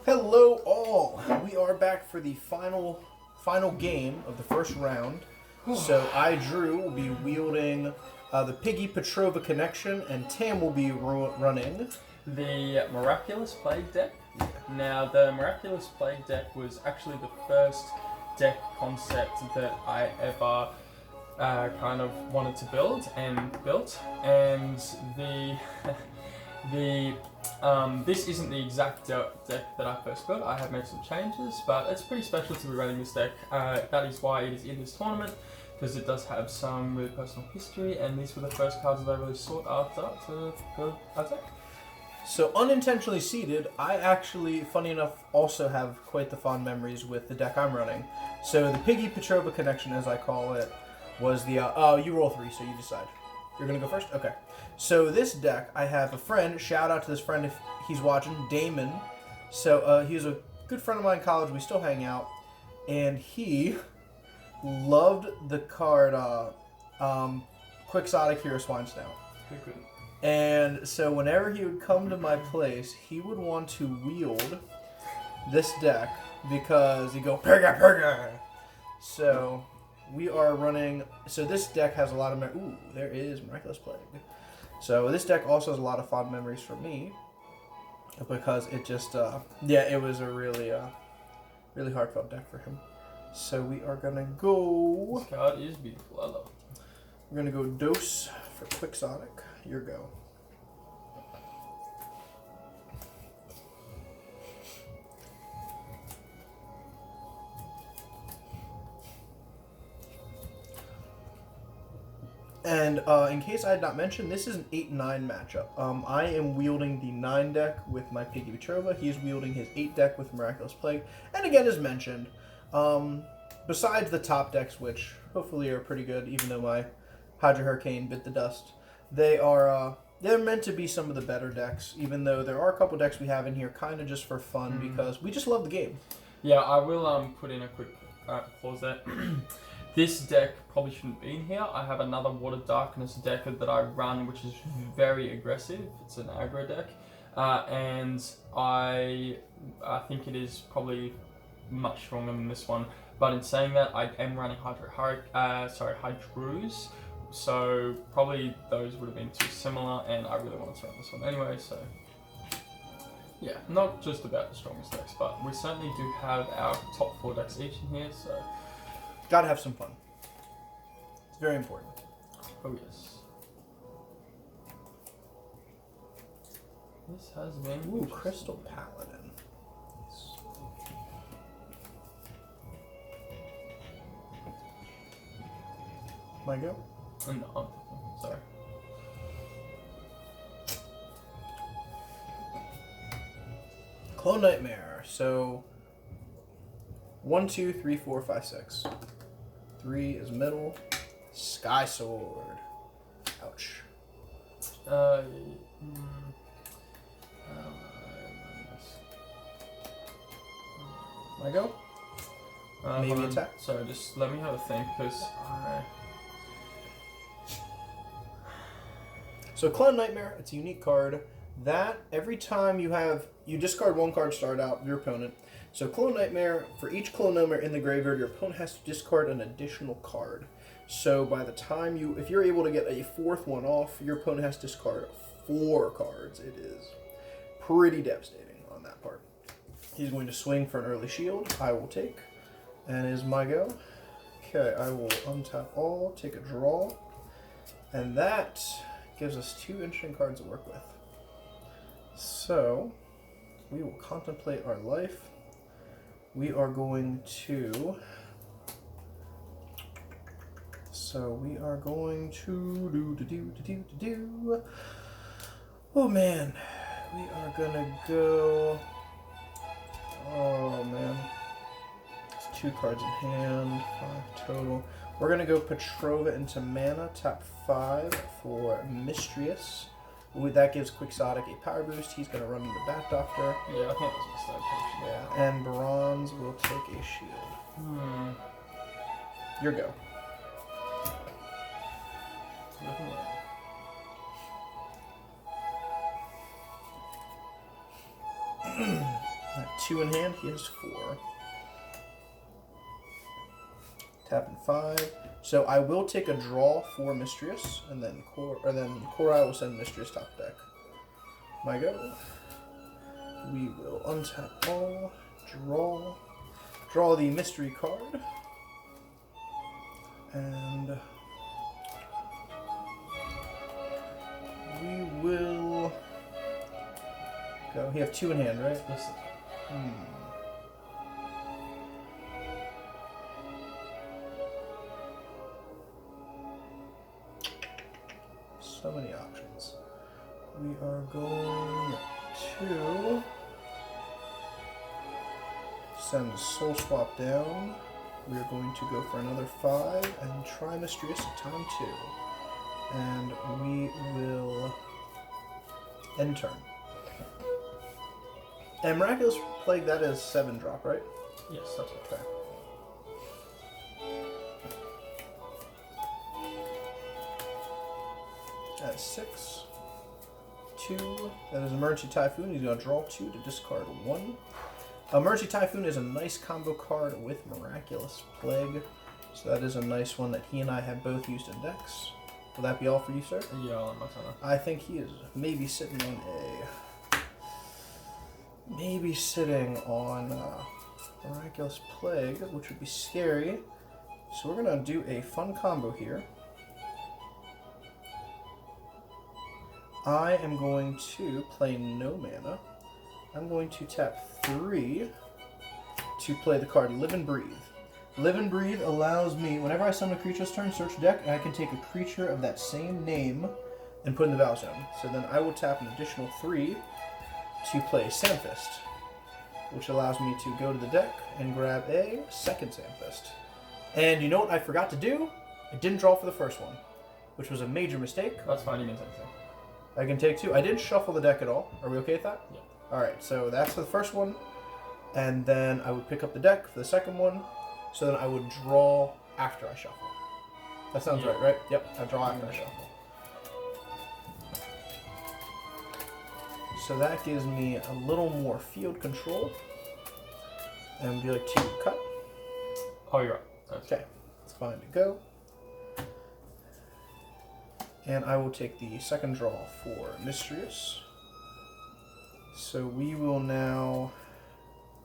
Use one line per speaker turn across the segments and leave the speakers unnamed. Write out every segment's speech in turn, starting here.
Hello all! We are back for the final game of the first round. So I, Drew, will be wielding the Piggy Petrova connection, and Tam will be running
the Miraculous Plague deck. Now, the Miraculous Plague deck was actually the first deck concept that I ever kind of wanted to build and built, and this isn't the exact deck that I first built. I have made some changes, but it's pretty special to be running this deck. That is why it is in this tournament, because it does have some really personal history, and these were the first cards that I really sought after to build a deck.
So unintentionally seeded, I actually, funny enough, also have quite the fond memories with the deck I'm running. So the Piggy Petrova connection, as I call it, was the, you roll 3, so you decide. You're going to go first? Okay. So this deck, I have a friend, shout out to this friend if he's watching, Damon. So he was a good friend of mine in college, we still hang out, and he loved the card Quixotic Hero Swine Snout.
Good.
And so whenever he would come to my place, he would want to wield this deck because he'd go, Piggy, Piggy! So we are running, so this deck has a lot of, ooh, there is Miraculous Plague. So this deck also has a lot of fond memories for me because it just, it was a really, really heartfelt deck for him. So we are going to go...
This card is beautiful, I love it.
We're going to go Dose for Quixotic. Your go. And in case I had not mentioned, this is an 8-9 matchup. I am wielding the 9 deck with my Piggy Petrova. He's wielding his 8 deck with Miraculous Plague. And again, as mentioned, besides the top decks, which hopefully are pretty good, even though my Hydra Hurricane bit the dust, they're meant to be some of the better decks, even though there are a couple decks we have in here kind of just for fun because we just love the game.
Yeah, I will put in a quick clause there. This deck probably shouldn't be in here. I have another Water Darkness deck that I run, which is very aggressive. It's an aggro deck, and I think it is probably much stronger than this one. But in saying that, I am running Hydrus. So probably those would have been too similar, and I really wanted to run this one anyway, so yeah, not just about the strongest decks, but we certainly do have our top 4 decks each in here, so
gotta have some fun. It's very important.
Oh yes. This has been...
Ooh, Crystal Paladin. My go?
No, sorry.
Clone Nightmare. So 1, 2, 3, 4, 5, 6. 3 is middle. Skysword. Ouch. My go? Maybe attack.
Sorry, just let me have a think because
So Clone Nightmare, it's a unique card that every time you discard 1 card, start out your opponent. So Clone Nightmare, for each Clone Nightmare in the graveyard, your opponent has to discard an additional card. So by the time if you're able to get a 4th one off, your opponent has to discard 4 cards. It is pretty devastating on that part. He's going to swing for an early shield. I will take, and is my go. Okay, I will untap all, take a draw, and that gives us 2 interesting cards to work with. So, we will contemplate our life. We are going to... Oh man, we are gonna go... Oh man. It's 2 cards in hand, 5 total. We're going to go Petrova into mana, tap 5 for Mist Rias. That gives Quixotic a power boost. He's going to run into Bat Doctor.
yeah, I think that's what's that potion.
Yeah, and Bronze will take a shield. Your go. At 2 in hand, he has 4. Tapping 5. So I will take a draw for Mist Rias, and then Corile will send Mist Rias top deck. My go. We will untap all, draw the mystery card, and we will go. You have 2 in hand, right?
Yes.
So many options. We are going to send Soul Swap down. We are going to go for another 5 and try Mist Rias at time 2. And we will end turn. And Miraculous Plague, that is 7 drop, right?
Yes, that's
Okay. That's 6. 2. That is Emergency Typhoon. He's going to draw 2 to discard 1. Emergency Typhoon is a nice combo card with Miraculous Plague. So that is a nice one that he and I have both used in decks. Will that be all for you, sir?
Yeah, I'll end my turn.
I think he is maybe sitting on Miraculous Plague, which would be scary. So we're going to do a fun combo here. I am going to play no mana. I'm going to tap 3 to play the card Live and Breathe. Live and Breathe allows me, whenever I summon a creature this turn, search deck, and I can take a creature of that same name and put in the battle zone. So then I will tap an additional 3 to play Sanfist, which allows me to go to the deck and grab a second Sanfist. And you know what I forgot to do? I didn't draw for the first one, which was a major mistake.
That's fine, you mean anything.
I can take 2. I didn't shuffle the deck at all. Are we okay with that?
Yeah.
Alright, so that's for the first one. And then I would pick up the deck for the second one. So then I would draw after I shuffle. That sounds right? Yep, I draw after I shuffle. So that gives me a little more field control. And would you like to cut?
Oh, you're right. That's
Okay, it's fine to go. And I will take the second draw for Mist Rias. So we will now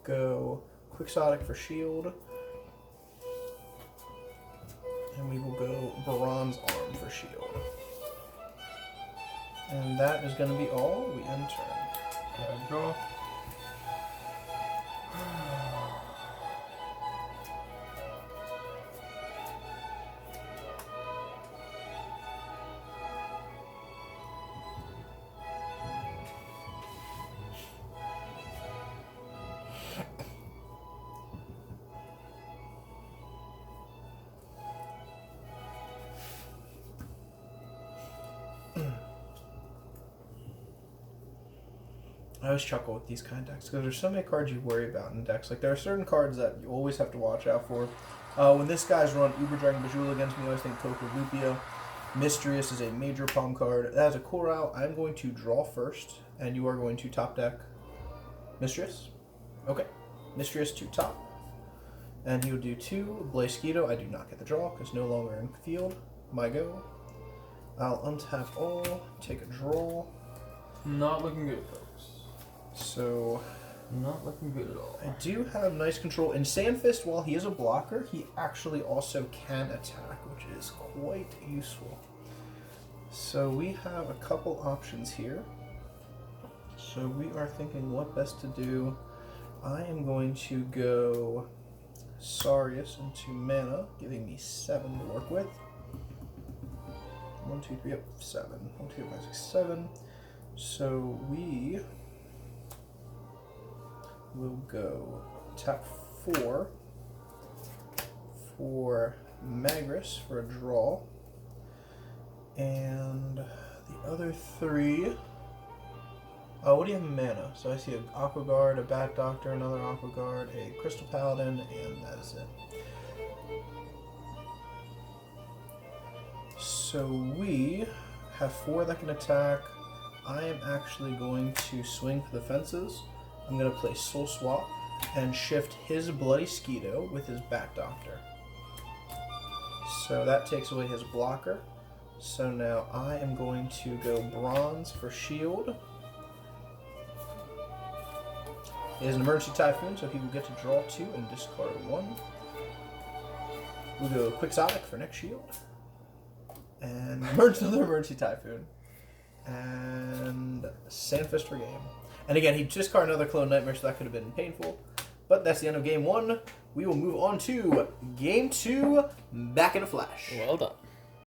go Quixotic for shield. And we will go Bronze Arm for shield. And that is going to be all. We end turn.
Okay, draw.
I always chuckle with these kind of decks because there's so many cards you worry about in decks. Like there are certain cards that you always have to watch out for. When this guy's run Uber Dragon Bajul against me, I always think Coco Lupio. Mist Rias is a major palm card. That has a Corile. I'm going to draw first, and you are going to top deck Mist Rias. Okay. Mist Rias to top. And he will do 2. Blaze Squito. I do not get the draw because no longer in field. My go. I'll untap all, take a draw.
Not looking good, folks.
So,
not looking good at all.
I do have nice control. In Sanfist, while he is a blocker, he actually also can attack, which is quite useful. So we have a couple options here. So we are thinking what best to do. I am going to go Sarius into mana, giving me 7 to work with. 1, 2, 3, yep, 7. 1, 2, 5, 6, 7. So we will go tap 4 for Magris for a draw. And the other 3. Oh, what do you have in mana? So I see an Aqua Guard, a Bat Doctor, another Aqua Guard, a Crystal Paladin, and that is it. So we have 4 that can attack. I am actually going to swing for the fences. I'm going to play Soul Swap and shift his Bloody Squito with his Bat Doctor. So that takes away his blocker. So now I am going to go Bronze for shield. He has an Emergency Typhoon, so he will get to draw 2 and discard 1. We'll go Quixotic for next shield. And another Emergency Typhoon. And Sanfist for game. And again, he discarded another Clone Nightmare, so that could have been painful. But that's the end of game 1. We will move on to game 2, back in a flash.
Well done.